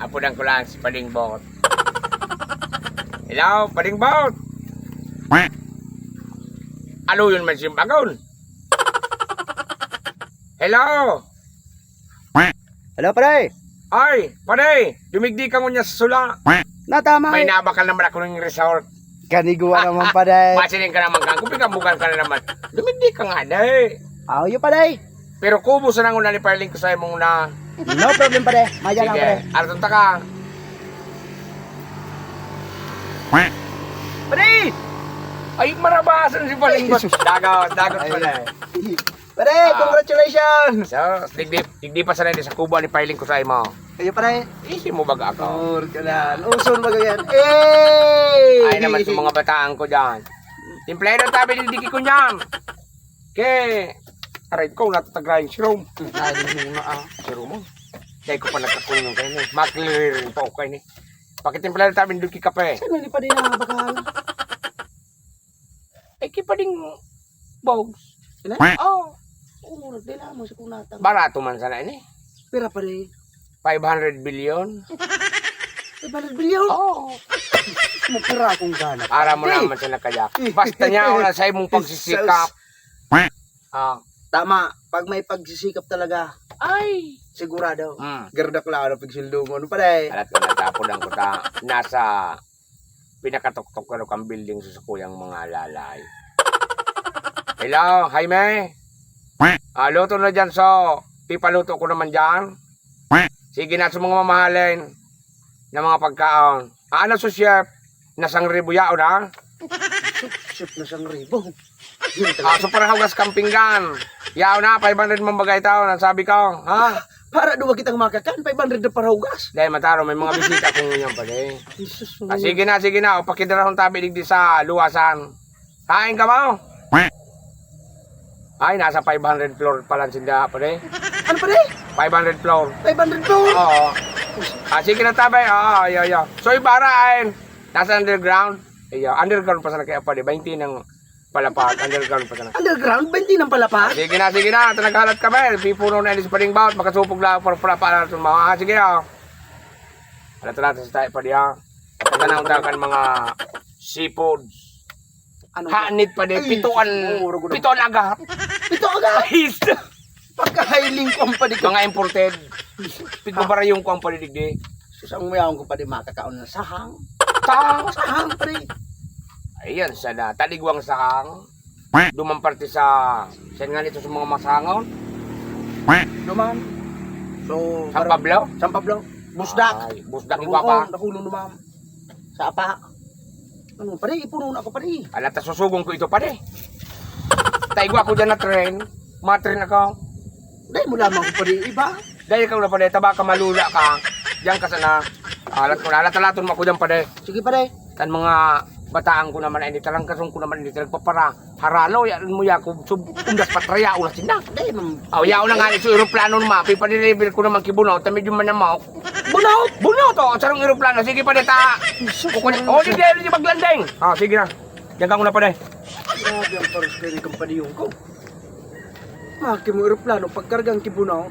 Apunan ko lang si Padingbot. Hello, Padingbot. Ano yun man siyang bagon? Hello. Hello, pare. Ay, pare, dumigdi ka mo niya sa sula. Natama. May nabakal naman ako ng resort. Kaniguan naman, pare. Masilin ka naman kang kupikambukan ka na naman. Dumigdi ka nga, day. Ayo, pare. Pero kubo sa nang una ni Parling ko sa mong na. No problem, pare. Maya lang, pare. Sige, aratunta ka. Pare! Ay, marabasan si Palingbot. Dagot pala eh. Pare, congratulations! So, digdi pa sa nila sa kubo ni Parling ko sa mo. Ayo, pare. Isi mo baga ako. Orkalan. Uson baga yan. Eh! Ay naman sa mga bataan ko dyan. Timplero tabi digdi ko niyan. Ke, aray ko, natatagrayin si Rom. Ay, muna Si Rom, dahil ko pa nagkakulong kayo ni. Maklirin pa ako kayo ni. Pakitimplero tabi digdi kape. Saan hindi pa din nakabakal? Eh, kipa ding bogs. Ilan? Oh, Oo, nagdila mo sa kunatang. barato man sana ini. Pera, pare. 500 billion. 500 billion? Oo. Mupira akong gana. Para mo naman sila kaya. Basta niya wala sa imong pagsisikap. Ah. Tama, pag may pagsisikap talaga, Ay. sigurado. Hmm. Gardak lang ano pagsilungon, pare. Alat ko natapon ang kuta. Nasa pinakatok-tok ko kang building sa kuyang mga lalay. Hello, Jaime? Luto na dyan, so. Pipaluto ko naman dyan. Sige na sa mga mamahalin na mga pagkaon. Ano sa chef? Nasang ribo yaon, ha? Shoot na siyang ribo. So para hugas kampinggan. Yaon na, 500 mambagay tao. Sabi ko, ha? Para duwa kitang makakan, 500 na para hugas. Dahil mataro, may mga bisita kong ganyan pa rin. Jesus, Sige na. O pakidarahon tabi digdi sa luwasan. Kain ka mo? Ay, nasa 500 floor pala sinda pa rin. Ano pare? 500 floor. 500 po. Oo. Sige na tabay. Oo, yo. So, ibarain. Nasa underground. Underground pa sana kaya pa rin. 20 ng palapag. Underground pa sana. Underground, 20 ng palapag. Sige na. Naghalat kami. Pipuno na ilis pa rin bawat. Makasupog lang para natin mga. Sige na. Alat natin sa tayo pa rin ha. Pagkanaundakan mga seafoods. Ano? Hanit pa din. Pituan agap. Ito agad. Ayos. Pagka-hiling ko ang padigay. Mga imported. Pito para yung kong palidigdi. Susang mayawang ko pa di makakaon ng sahang. Sahang pare. Ayan, sana. Taligwang sahang. Dumamparte sa... Saan nga nito sa mga masangon? Dumam. So, San Pablo? San Pablo. Busdak. Ay, busdak yung guwapa. Nakulong dumam. Sa apa. Ano pare, ipuno na ako pare. Alata, susugong ko ito pa rin. Taigwa ko dyan na train. Matrin ako. Dahil mo lamang ko pare iba. Dahil ka na pa rin. Taba ka malula ka. Diyan ka sana. Alat-alaton mo ako dyan pa rin. Sige pare. Kan mga bataan ko naman ay nitarang kasong ko naman nagpapara. Haralo, yan mo ya ko. Undas patraya, ulas sinda. Dahil mam. Yaw na nga ito, aeroplano naman. Pipanilibil ko naman kibunaw. Tamid yung manamok. Bunaw to. Sarang aeroplano. Sige pa dita. Di maglanding. Sige na. Diyan ka muna pa rin. Grabe ang paros kayo ng kampaniyong ko. Maki mo aeroplano pagkargang kibunaw.